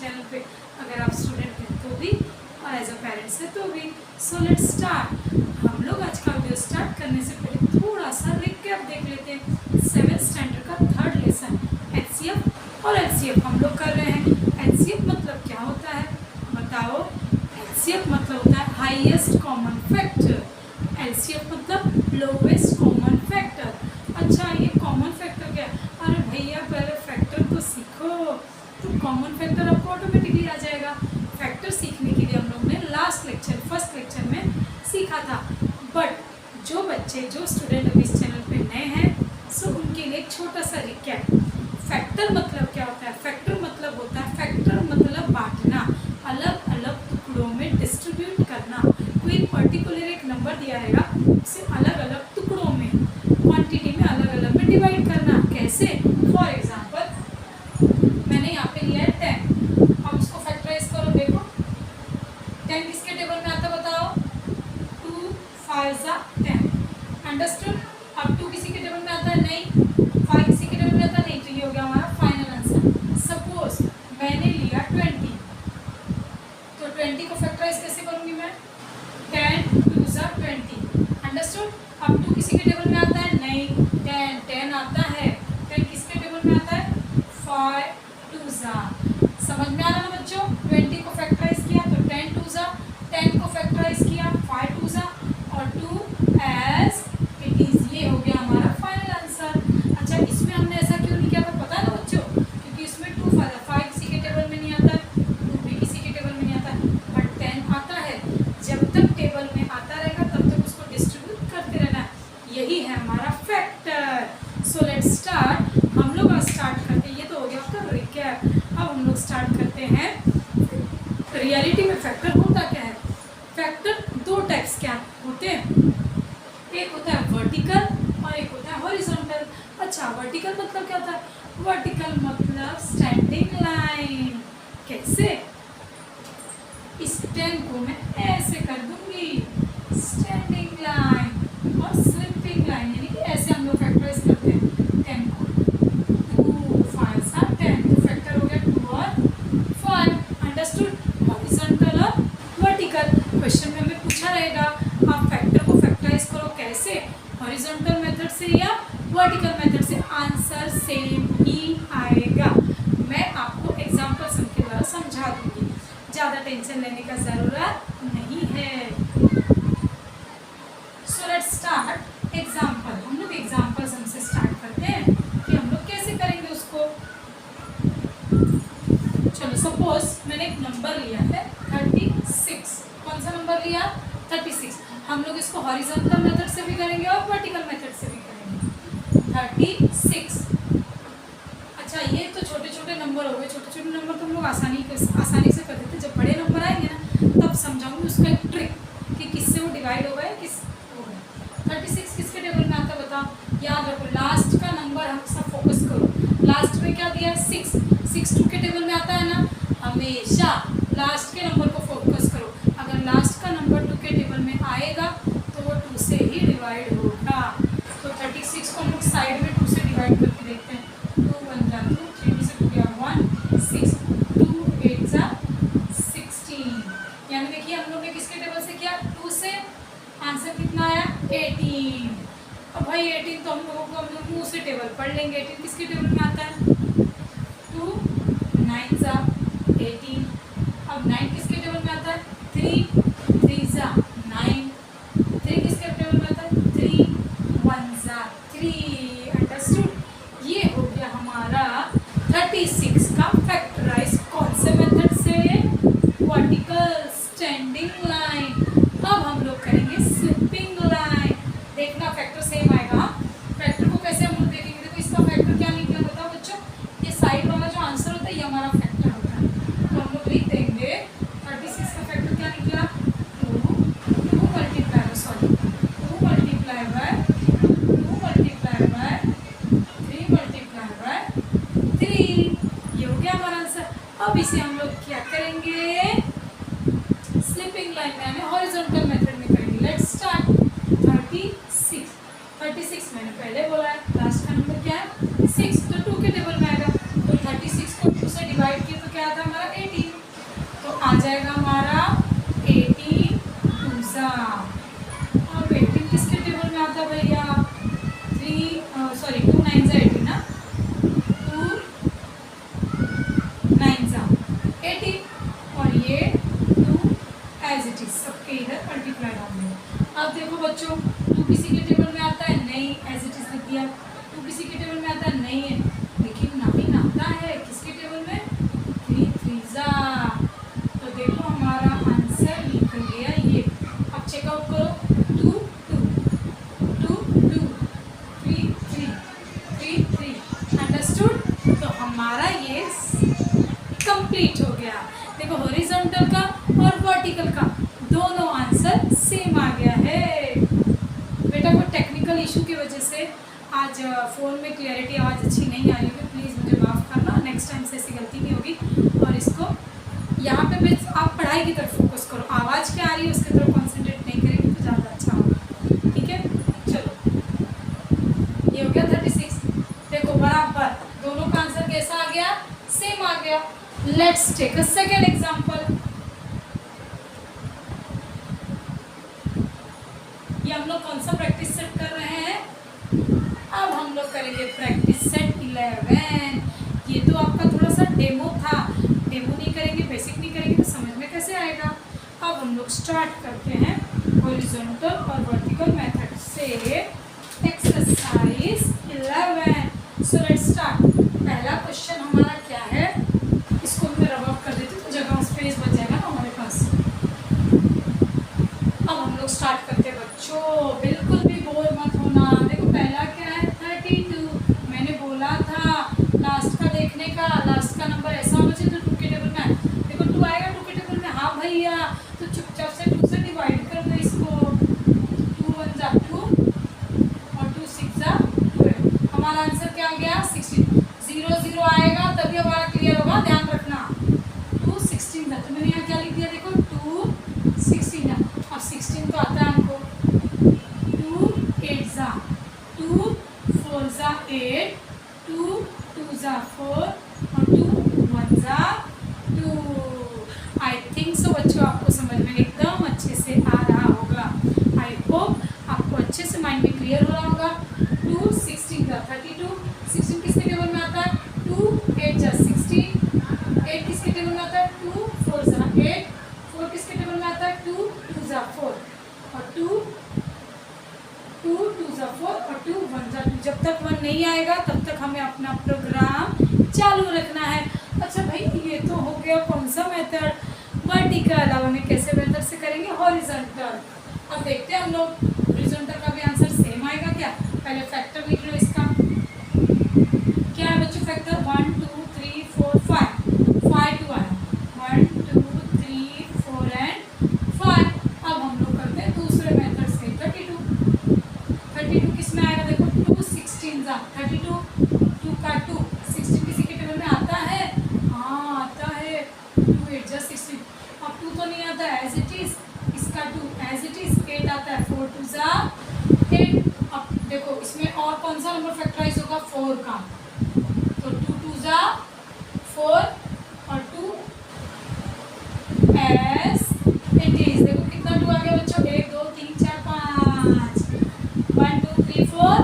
Channel पे, अगर आप स्टूडेंट हैं तो भी और एज अ पेरेंट्स है तो भी। So let's start. हम लोग आज का वीडियो स्टार्ट करने से पहले थोड़ा सा रिकैप देख लेते हैं। 7th स्टैंडर्ड का 3rd लेसन एचसीएफ और एचसीएफ हम लोग कर रहे हैं। एचसीएफ मतलब क्या होता है बताओ? एचसीएफ मतलब होता है हाईएस्ट कॉमन फैक्टर। एलसीएफ मतलब लोवेस्ट कॉमन फैक्टर। अच्छा, ये कॉमन फैक्टर क्या है? अरे भैया पहले फैक्टर तो सीखो, तो कॉमन फैक्टर आपको ऑटोमेटिकली आ जाएगा। फैक्टर सीखने के लिए हम लोग ने लास्ट लेक्चर, फर्स्ट लेक्चर में सीखा था। बट जो बच्चे, जो स्टूडेंट अभी इस चैनल पे नए हैं, सो उनके लिए एक छोटा सा रिकैप। फैक्टर मतलब क्या होता है? फैक्टर मतलब होता है, फैक्टर मतलब बांटना, अलग अलग टुकड़ों में डिस्ट्रीब्यूट करना। कोई पर्टिकुलर एक नंबर दिया रहेगा, उसे अलग अलग टुकड़ों में, क्वांटिटी में अलग अलग में डिवाइड करना। कैसे? फॉर एग्जाम्पल मैंने यहाँ पे लिया है 10, अब उसको फैक्टराइज करो। देखो 10 किसके टेबल में आता बताओ? 2 5 10। अंडरस्टूड? अब 2 किसी के टेबल में आता है? नहीं। 5 किसी के टेबल में आता नहीं। तो ये हो गया हमारा फाइनल आंसर। सपोज मैंने लिया 20, तो 20 को फैक्टराइज कैसे करूंगी मैं? 10 2 20। अंडरस्टूड? अब 2 किसी के टेबल में आता है? नहीं। 10 आता है। 10 किसके टेबल में आता है? 5 2 समझ में आ रहा ना बच्चों? 20 को फैक्टराइज किया तो 10 2 10 को फैक्टराइज किया 5 2 और 2 एज इट इज। ये हो गया हमारा फाइनल आंसर। अच्छा, इसमें हमने ऐसा क्यों नहीं किया था पता है ना बच्चों? क्योंकि इसमें 2 5 किसी के टेबल में नहीं आता है, 2 भी किसी के टेबल में नहीं आता है, बट 10 आता है। जब तक टेबल में आता रहेगा तब तक उसको डिस्ट्रीब्यूट करते रहना है। यही है हमारा फैक्टर। So let's start. हम लोग आज स्टार्ट करते हैं, ये तो हो गया आपका रिकैप। अब हम लोग स्टार्ट करते हैं। रियलिटी में फैक्टर होता क्या है? फैक्टर 2 टाइप्स क्या होते हैं? एक होता है वर्टिकल और एक होता है हॉरिजॉन्टल। अच्छा, वर्टिकल मतलब क्या होता है? वर्टिकल मतलब स्टैंडिंग लाइन। कैसे? इस 10 को मैं ऐसे कर दूंगी, स्टैंडिंग लाइन और स्लिपिंग लाइन, यानी कि ऐसे हम लोग फैक्टराइज करते हैं 10 को। 2 5 10, तो फैक्टर हो गया 2 और 5। अंडरस्टूड? हॉरिजॉन्टल और वर्टिकल। क्वेश्चन में हमें पूछा रहेगा आप फैक्टर को फैक्टराइज करो कैसे, हॉरिजॉन्टल मेथड से या वर्टिकल मेथड से? आंसर सेम ही आएगा। मैं आपको एग्जाम्पल के द्वारा समझा दूंगी, ज़्यादा टेंशन लेने का ज़रूरत नहीं है। So let's start example. हम लोग एग्जाम्पल्स हमसे स्टार्ट करते हैं कि हम लोग कैसे करेंगे उसको। चलो, सपोज मैंने एक नंबर लिया है 36। कौन सा नंबर लिया? 36। हम लोग इसको हॉरिजॉन्टल मेथड से भी करेंगे और वर्टिकल मेथड से भी करेंगे। 36। अच्छा, ये तो छोटे छोटे नंबर हो गए। छोटे छोटे नंबर तो हम लोग आसानी से कर देते। जब बड़े नंबर आएंगे ना तब समझाऊंगी उसका एक ट्रिक कि किससे वो डिवाइड होगा या किस हो गया। 36 किसके टेबल में आता है बताओ? याद रखो, लास्ट का नंबर हम सब फोकस करो। लास्ट में क्या दिया है? 6। 6 2 के टेबल में आता है ना? हमेशा लास्ट के नंबर को फोकस करो। अगर लास्ट का नंबर 2 के टेबल में आएगा तो वो 2 से ही डिवाइड होगा। तो 36 को हम लोग साइड में 2 से डिवाइड करके देखते हैं। 2 1 2 3 से 2 1 6 2 8 16। यानी देखिए हम लोग ने किसके टेबल से किया? 2 से। आंसर कितना आया? 18। अब भाई 18 तो हम लोगों को, हम लोग मुँह से टेबल पढ़ लेंगे। 18 किसके टेबल में आता है? 2 9 18। अब 9 किसके टेबल में आता है? 3 3 9। 3 किसके टेबल में आता है? 3 1 3। अंडरस्टूड? ये हो गया हमारा 36 का फैक्टराइज। कौन से मेथड से? Vertical standing line. अब हम लोग करेंगे स्लिपिंग लाइन। देखना फैक्टर सेम आएगा। फैक्टर को कैसे हम लोग देखेंगे? देखो इसका फैक्टर क्या निकला बताओ बच्चों? ये साइड वाला जो आंसर होता है ये हमारा फैक्टर होता है। तो हम लोग लिख देंगे 36 का फैक्टर क्या निकला? 2 मल्टीप्लाई बाय 3। ये हो गया हमारा आंसर। अब इसे हम लोग क्या करेंगे? स्लिपिंग लाइन में, हमें हॉरिजॉन्टल मेथड में करेंगे। Let's start. 36 मैंने पहले बोला है, लास्ट का नंबर क्या है? 6। तो 2 के टेबल में आएगा। तो 36 को 2 से डिवाइड किया तो क्या आता है हमारा? 18। 9 जा 18 ना, 2 9 जा 18 और ये 2 एज इट इज सबके इधर मल्टीप्लाई डाल दिया। अब देखो बच्चों 2 किसी के टेबल में आता है नहीं, एज इट इज लिख दिया। 2 किसी के टेबल में आता है नहीं है, लेकिन 9 आता है किसके टेबल में, 3 3 जा। तो देखो हमारा आंसर निकल गया ये। अब चेकआउट करो 2 2 2 2 3 3 3 3 अंडरस्टूड। तो हमारा ये कंप्लीट हो गया। देखो हॉरिजॉन्टल का और वर्टिकल का दोनों आंसर सेम आ गया है। बेटा कोई टेक्निकल इशू की वजह से आज फ़ोन में क्लियरिटी आवाज़ अच्छी नहीं आ रही होगी, प्लीज़ मुझे माफ़ करना, नेक्स्ट टाइम से ऐसी गलती नहीं होगी। और इसको यहाँ पे भी आप पढ़ाई की तरफ फोकस करो, आवाज़ क्या आ रही है उसकी तरफ कॉन्सेंट्रेट नहीं करेंगे तो ज़्यादा अच्छा होगा, ठीक है। चलो ये हो गया 36। देखो बराबर दोनों का आंसर कैसा आ गया, सेम आ गया। Let's take a second example. ये हम लोग कौन सा प्रैक्टिस सेट कर रहे हैं, अब हम लोग करेंगे प्रैक्टिस सेट 11। ये तो आपका थोड़ा सा डेमो था, डेमो नहीं करेंगे, बेसिक नहीं करेंगे तो समझ में कैसे आएगा। अब हम लोग स्टार्ट करते हैं हॉरिजॉन्टल और वर्टिकल मेथड से एक्सरसाइज 11। So let's start. पहला क्वेश्चन हमारा क्या है, इसको मैं रब अप कर देती हूँ तो जगह स्पेस बच जाएगा ना हमारे पास। अब हम लोग स्टार्ट करते हैं बच्चों, बिल्कुल भी बोर मत होना। देखो पहला क्या है 32, मैंने बोला था लास्ट का देखने का, लास्ट का नंबर ऐसा होना चाहिए जो 2 के टेबल में। देखो 2 आएगा 2 के टेबल में, हाँ भैया, तो चुपचाप से 2 से डिवाइड कर दो इसको। 2 1 जा 2 और 2 6 जा 12। हमारा आंसर क्या आ गया 16। 0 0 आएगा तभी हमारा क्लियर होगा, ध्यान रखना। 2 16 था तो मैंने यहाँ क्या लिख दिया, देखो 2 16 है। अब 16 तो आता है हमको। 2 8 जा 2 4 जा 8, 2 2 जा 4 और 2 1 जा 2। आई थिंक सो बच्चों आपको समझ में एकदम अच्छे से आ रहा होगा। आई होप आपको अच्छे से माइंड में क्लियर हो रहा होगा। 2 16 जा 32, 16 किसके टेबल में आता है, 2 8 जा 16, 8 किसके टेबल में आता है, 2 4 जा 8, 4 किसके टेबल में आता है, 2 2 जा 4 और 2 2 2 जा 4 और 2 1 जा 2। जब तक 1 नहीं आएगा तब तक हमें अपना प्रोग्राम चालू रखना है। अच्छा भाई ये तो हो गया कौन सा मेथड, वर्टिकल। अब हमें कैसे मेथड से करेंगे, हॉरिजॉन्टल। अब देखते हैं हम लोग हॉरिजॉन्टल का भी आंसर सेम आएगा क्या। पहले फैक्टर लिख लो इसका, क्या है बच्चों फैक्टर, 1 2 3 4 5 5 2 आया, 1 2 3 4 एंड 5। अब हम लोग करते हैं दूसरे मेथड से 32। 32 किस में आएगा, देखो 2 16 जा 32, 2 का 2 16 किसी के टेबल में आता है, हाँ आता है। 2 8 जा 16। अब 2 तो नहीं आता एज इट इज, इसका 2 एज इट इज 8 आता है, 4 2 जा 8। अब देखो इसमें और कौन सा नंबर फैक्टराइज होगा, 4 का, तो 2 2 जा 4 और 2 एज इट इज। देखो कितना 2 आ गया बच्चों, 1 2 3 4 5, 1 2 3 4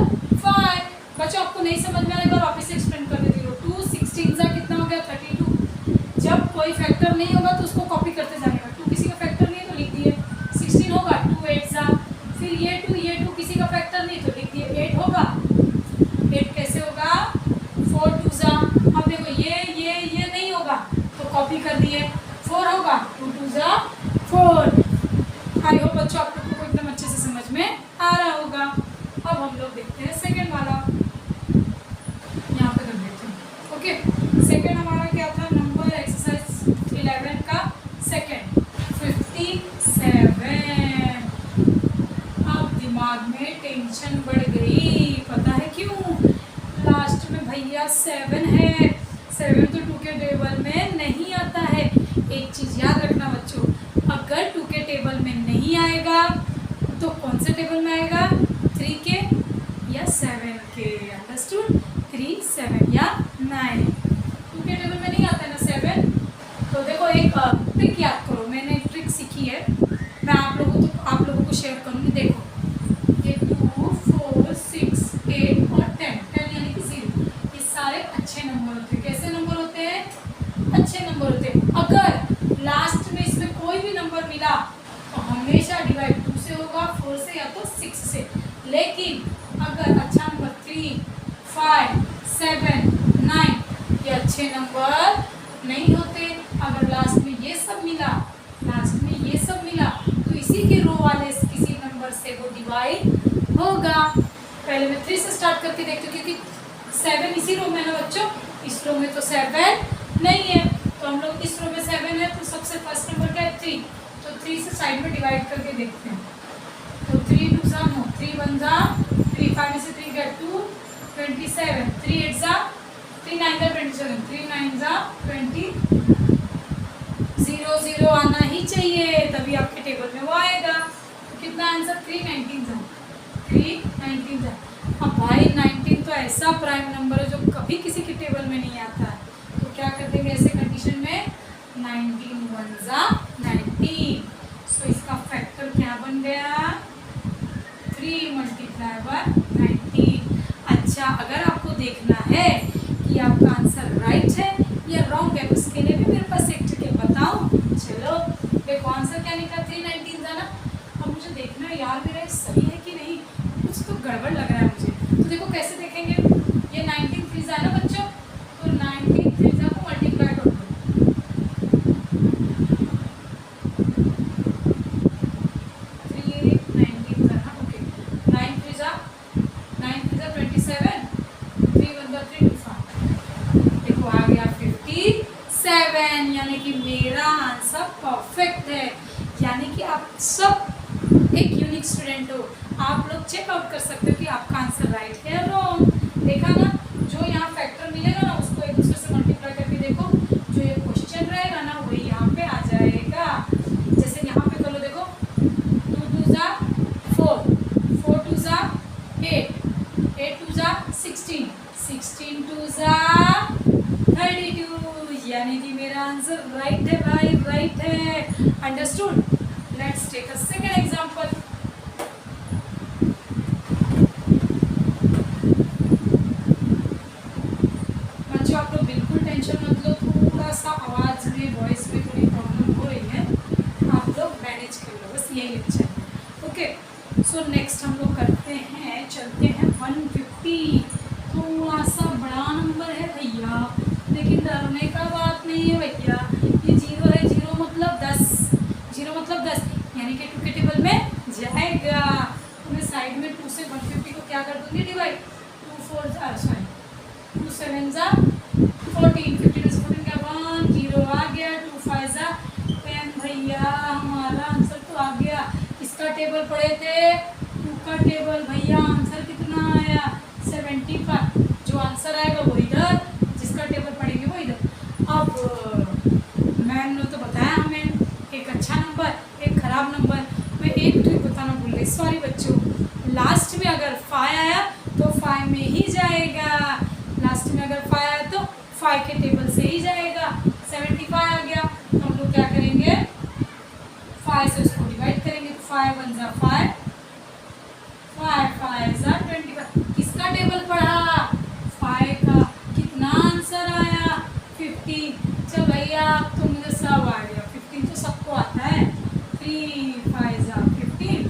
5। बच्चों आपको नहीं समझ में आएगा, वापस एक्सप्लेन कर देती हूँ। 2 16 जा कितना हो गया 32। जब कोई फैक्टर नहीं होगा तो उसको कॉपी करते जाएगा। 2 किसी का फैक्टर नहीं है तो लिख दिए 16 होगा, 2 8 जा, फिर ये 2 किसी का फैक्टर नहीं तो लिख दिए 8 होगा। 8 कैसे होगा, 4 2 जा। अब देखो ये नहीं होगा तो कॉपी कर दिए, 4 होगा, 2 2 जा 4। आई होप बच्चों आप लोग को एकदम अच्छे से समझ में आ रहा होगा। अब हम लोग देखते हैं सेकेंड वाला, यहाँ पे कर देते हैं। ओके सेकेंड हमारा क्या था, नंबर एक्सरसाइज 11 का सेकेंड 57। अब दिमाग में टेंशन बढ़ गई, पता है क्यों, लास्ट में भैया 7 है। 7 तो 2 के टेबल में नहीं आता है। एक चीज़ याद रखना बच्चों, अगर 2 के टेबल में नहीं आएगा तो कौन से टेबल में आएगा, 3 के या 7 के। अंडरस्टूड, 3 7 या 9। 2 के टेबल में नहीं आता है ना 7। तो देखो एक ट्रिक याद करो, मैंने एक ट्रिक सीखी है, मैं आप लोगों को शेयर करूँगी। देखो ये 2 4 6 8 और 10 यानी कि लेकिन अगर अच्छा नंबर 3, 5, 7, 9 ये अच्छे नंबर नहीं होते। अगर लास्ट में ये सब मिला, लास्ट में ये सब मिला तो इसी के रो वाले किसी नंबर से वो डिवाइड होगा। पहले मैं 3 से स्टार्ट करके देखती हूँ, क्योंकि 7 इसी रो में है ना बच्चों, इस रो में तो 7 नहीं है, तो हम लोग इस रो में 7 है, तो सबसे फर्स्ट नंबर क्या है 3, तो 3 से साइड में डिवाइड करके देखते हैं। तो 3 2 जा 9, 3 1 जा 3, 5 में से 3 गया 2, 27, 3 8 जा 3 9 जा 27, 3 9 जा 20, 0 0 आना ही चाहिए, तभी आपके टेबल में वो आएगा। तो कितना आंसर 319 जा 319 जा। अब भाई 19 तो ऐसा प्राइम नंबर है जो कभी किसी के टेबल में नहीं आता है, तो क्या कर देंगे ऐसे कंडीशन में 19 1 जा 19। सो इसका फैक्टर क्या बन गया 3 मल्टीप्लाई बाय 19। अच्छा, अगर आपको देखना है कि आपका आंसर राइट है या रॉन्ग है, उसके लिए भी मेरे पास एक ट्रिक है, बताऊं? चलो देखो, आंसर क्या निकला 319 था ना। अब मुझे देखना है यार मेरा सही है कि नहीं, कुछ तो गड़बड़ लग रहा है मुझे। तो देखो कैसे देखेंगे, ये 19 3 है ना बच्चों, तो 19 3 को मल्टीप्लाई कर दो, 319 था ना, ओके 9 3 जा 27, 3 1 3 2 5, देखो आ गया 57, यानी कि मेरा आंसर परफेक्ट है। यानी कि आप सब एक यूनिक स्टूडेंट हो, आप लोग चेकआउट कर सकते हो कि आपका आंसर राइट है या रॉन्ग। देखा ना, जो यहाँ फैक्टर मिलेगा ना उसको एक दूसरे से मल्टीप्लाई करके देखो, जो ये क्वेश्चन रहेगा ना वही यहाँ पे आ जाएगा। जैसे यहाँ पे कर लो, देखो 2 2 जा 4, 4 2 जा 8, 8 2 जा 16, 16 2 जा 32, यानी कि मेरा आंसर राइट है भाई, राइट है। Understood? Let's take a second example. बच्चों आप लोग बिल्कुल टेंशन मत लो, थोड़ा सा आवाज में वॉइस में थोड़ी प्रॉब्लम हो रही है, आप लोग मैनेज कर लो, बस यही लेक्चर है। ओके, सो नेक्स्ट हम लोग करते हैं, चलते हैं 150। थोड़ा सा बड़ा नंबर है भैया, लेकिन डरने का बात नहीं है भैया, ये 0 है, 0 मतलब 10, 0 मतलब 10, यानी कि 2 के टेबल में जाएगा। तो मैं साइड में 2 से 150 को क्या कर दूंगी डिवाइड, 2 4 जा 2 7 जा 14, 15 से 14 का 1 0 आ गया, 2 5 जा 10, भैया हमारा आंसर तो आ गया। इसका टेबल पढ़े थे 2 का टेबल, भैया आंसर कितना आया 75, जो आंसर आएगा वो इधर, जिसका टेबल पढ़ेंगे वो इधर। अब मैम ने तो बताया हमें एक अच्छा नंबर एक खराब नंबर, मैं एक ट्रिक बताना भूल गई, सॉरी बच्चों। लास्ट में अगर 5 आया तो 5 में ही जाएगा, लास्ट में अगर 5 आया तो 5 के टेबल से ही जाएगा। 75 आ गया तो हम लोग क्या करेंगे 5 से उसको डिवाइड करेंगे, 5 1 जा 5, 5 5 जा 25, किसका टेबल पढ़ा 5 का, कितना आंसर आया 15। चल भैया तो मुझे सब आ गया, 15 तो सबको आता है, 3 5 जा 15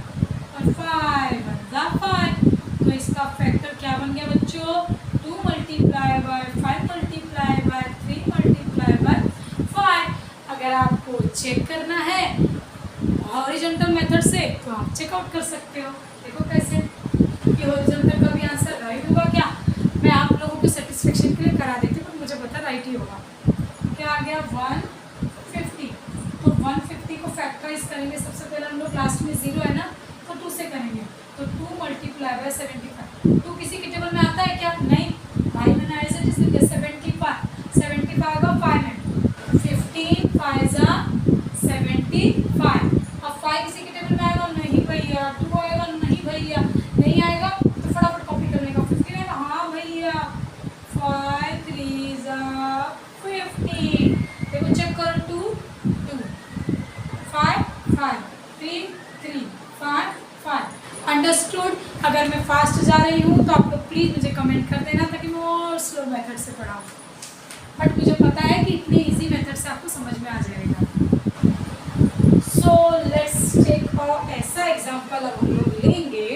और 5 1 जा 5, तो इसका फैक्टर क्या बन गया बच्चों 2 multiply by 5 multiply by 3 multiply by 5। अगर आपको चेक करना है हॉरिजॉन्टल मेथड से तो आप चेकआउट कर सकते हो। देखो कैसे, कि हॉरिजॉन्टल का भी आंसर राइट होगा क्या, मैं आप लोगों को सेटिस्फेक्शन के लिए करा देती हूँ, पर मुझे पता राइट ही होगा। क्या आ गया 150, तो 150 को फैक्टराइज करेंगे, सबसे पहले हम लोग लास्ट में 0 है ना तो 2 से करेंगे, तो 2 मल्टीप्लाई बाय 75, 2 किसी के टेबल में आता है क्या, नहीं भाई, मैंने ऐसे जिस 75 का 5 है, 15 5 जा 75। अब 5 किसी के टेबल में आएगा, नहीं भैया, 2 आएगा, नहीं भैया, नहीं आएगा तो फटाफट कॉपी करने का, 15 आएगा, हाँ भैया, 5 3 जा 15, देखो चेक करो 2 2 5 5 3 3 5 5। अंडरस्टूड? अगर मैं फास्ट जा रही हूँ तो आप लोग प्लीज़ मुझे कमेंट कर देना ताकि मैं और स्लो मेथड से पढ़ाऊँ, बट मुझे पता है कि इतने इजी मेथड से आपको समझ में आ जाएगा। सो लेट्स टेक ऐसा एग्जांपल अब हम लोग लेंगे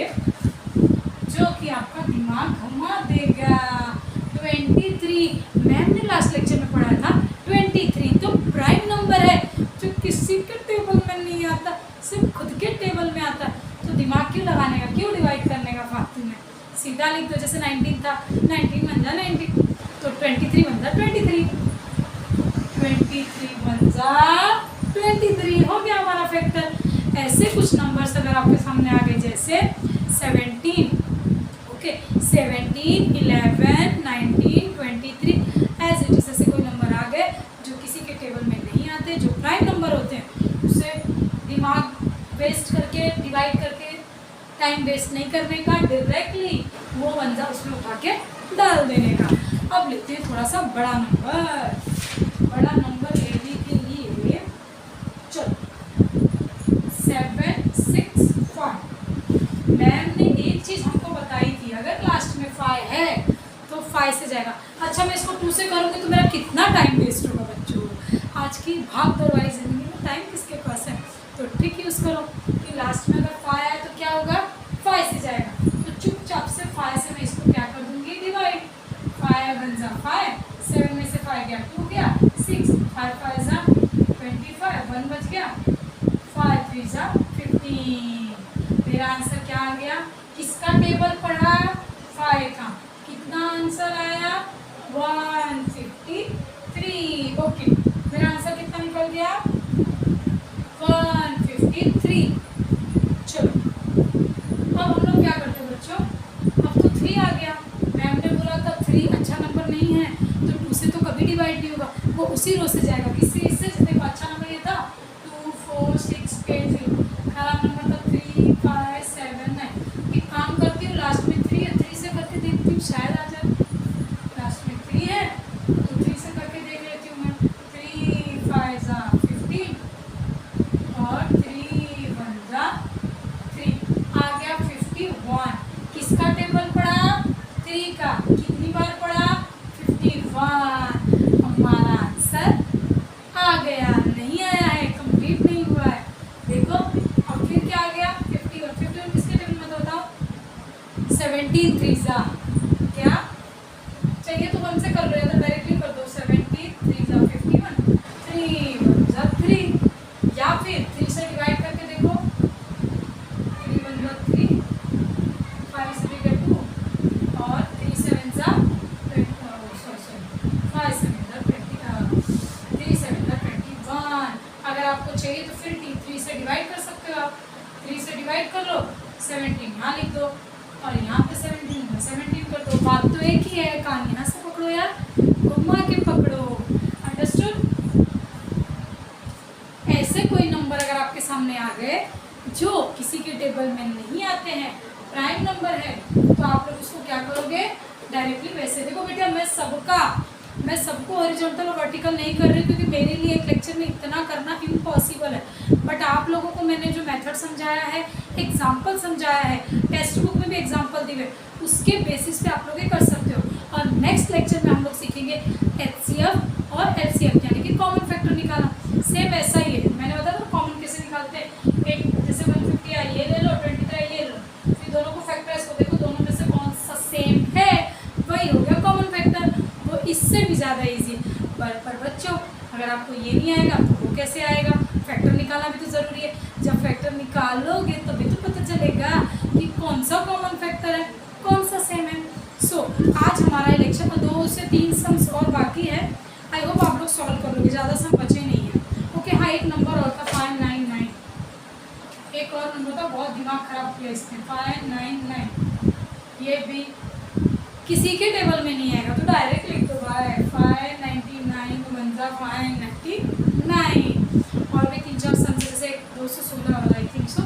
लगाने का, क्यों डिवाइड करने का फालतू में, सीधा लिख दो। जैसे 19 था, 19 बन जा 19, तो 23 बन जा 23, 23 बन जा 23, हो गया हमारा फैक्टर। ऐसे कुछ नंबर्स अगर आपके सामने आ गए जैसे 17, ओके 17, 11, 19, 23, एज इट इज। ऐसे कोई नंबर आ गए जो किसी के टेबल में नहीं आते, जो प्राइम नंबर होते हैं, उसे दिमाग वेस्ट करके, डिवाइड करके, टाइम वेस्ट नहीं करने का, डायरेक्टली वो बन जा उसमें उठा के डाल देने का। अब लेते हैं थोड़ा सा बड़ा नंबर लेने के लिए, चलो 7, 6, 5। मैम ने एक चीज हमको बताई थी, अगर लास्ट में 5 है तो 5 से जाएगा। अच्छा मैं इसको 2 से करूँगी तो मेरा कितना टाइम वेस्ट होगा बच्चों। आज की भाग दौड़ वाली जिंदगी में टाइम किसके पास है, तो ट्रिक यूज करो कि लास्ट में अगर 5 आए तो क्या होगा, 5 से जाएगा। तो चुपचाप से 5 से मैं इसको क्या कर दूंगी, डिवाइड। 5 बन जा 5, 7 में से 5 गया 2 गया 6, 5 5 जा 25, 1 बच गया, 5 3 जा 15। मेरा आंसर क्या आ गया, किसका टेबल पढ़ा, 5 का। कितना आंसर आया, 153। ओके मेरा आंसर कितना निकल गया, 153। चलो अब हम लोग क्या करते हैं बच्चों, अब तो 3 आ गया। मैम ने बोला था 3 अच्छा नंबर नहीं है तो 2 से तो कभी डिवाइड नहीं होगा, वो उसी रो से जाएगा। किससे, इससे। देखो अच्छा नंबर ये था 2 4 6 8 0, खराब नंबर था 3 5 7 9। एक काम करती हूँ, लास्ट में 3 है, 3 से करके देखती हूँ शायद आ जाए। लास्ट में 3 है तो 3 से करके देख लेती हूँ मैं। 3 5 जा 15 और 3 1 जा 3, आ गया 51। किसका टेबल पढ़ा, 3 का। कितनी बार पढ़ा, 51। हमारा आंसर आ गया, नहीं आया है, कंप्लीट नहीं हुआ है। देखो अब फिर क्या आ गया, 51। 51 किसके टेबल में बताओ, 17 3 जा क्या चाहिए तो 1 से कर लो, या तो डायरेक्टली कर दो। 17 3 जा 51, 3 1 जा 3, या फिर 3 से डिवाइड करके देखो, 3 1 जा 3, 5 से भी 2 और 3 7 जा 5 7 जा 3 7 जा 21। अगर आपको चाहिए तो फिर 3 से डिवाइड कर सकते हो आप, 3 से डिवाइड कर लो, 17 यहाँ लिख दो और यहाँ पे 17 कर दो। बात तो एक ही है, कान यहाँ से पकड़ो यार, घुमा के पकड़ो, अंडरस्टूड। ऐसे कोई नंबर अगर आपके सामने आ गए जो किसी के टेबल में नहीं आते हैं, प्राइम नंबर है, तो आप लोग उसको क्या करोगे, डायरेक्टली वैसे। देखो बेटा मैं सबको हॉरिजॉन्टल और वर्टिकल नहीं कर रही क्योंकि मेरे लिए एक लेक्चर में इतना करना इम्पॉसिबल है, बट आप लोगों को मैंने जो मेथड समझाया है, एग्जाम्पल समझाया है, टेक्स्ट बुक में भी एग्जाम्पल दिए हुए, उसके बेसिस पे आप लोग ये कर सकते हो। और नेक्स्ट लेक्चर में हम लोग सीखेंगे HCF और LCM यानी कि कॉमन फैक्टर निकालना। सेम ऐसा ही है, मैंने बताया था कॉमन कैसे निकालते हैं। एक जैसे 150 है ये ले लो, 23 ये ले लो, फिर दोनों को फैक्टराइज को देखो, दोनों में से कौन सा सेम है, वही हो गया कॉमन फैक्टर। वो इससे भी ज़्यादा ईजी पर बच्चों अगर आपको ये नहीं आएगा तो वो कैसे आएगा, फैक्टर निकालना भी तो ज़रूरी है। जब फैक्टर निकालोगे तभी तो पता चलेगा कि कौन सा कॉमन फैक्टर है, कौन सा सेम है। सो आज हमारा लेक्चर में 2 से 3 सम्स और बाकी है, आई होप आप लोग सॉल्व कर लोगे, ज़्यादा सम बचे नहीं है। ओके हाँ एक नंबर और था 599, एक और नंबर था बहुत दिमाग खराब किया इसने, 599, ये भी किसी के टेबल में नहीं आएगा तो डायरेक्ट लिख दो भाई, 599 तो बन जा 599। और भी 3 4 सम जैसे 216 वाला आई थिंक सो,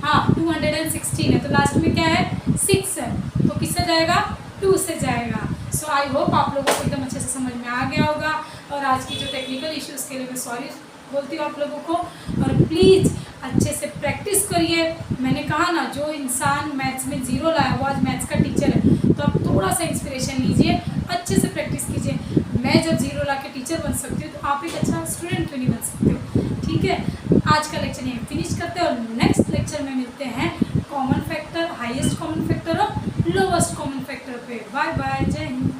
हाँ 216 है तो लास्ट में क्या है 6 है, तो किससे जाएगा 2 से जाएगा। सो आई होप आप लोगों को एकदम अच्छे से समझ में आ गया होगा। और आज की जो टेक्निकल इश्यूज़ के लिए मैं सॉरी बोलती हूँ आप लोगों को, और प्लीज़ अच्छे से प्रैक्टिस करिए। मैंने कहा ना जो इंसान मैथ्स में 0 लाया वो आज मैथ्स का टीचर है, तो आप थोड़ा सा इंस्पिरेशन लीजिए, अच्छे से प्रैक्टिस कीजिए। मैं जब 0 ला के टीचर बन सकती हूँ तो आप एक अच्छा स्टूडेंट क्यों नहीं बन सकते हो, ठीक है। आज का लेक्चर यहीं फिनिश करते हैं और नेक्स्ट लेक्चर में मिलते हैं common factor, highest common factor और लोवेस्ट कॉमन फैक्टर पे। बाय बाय, जय हिंद।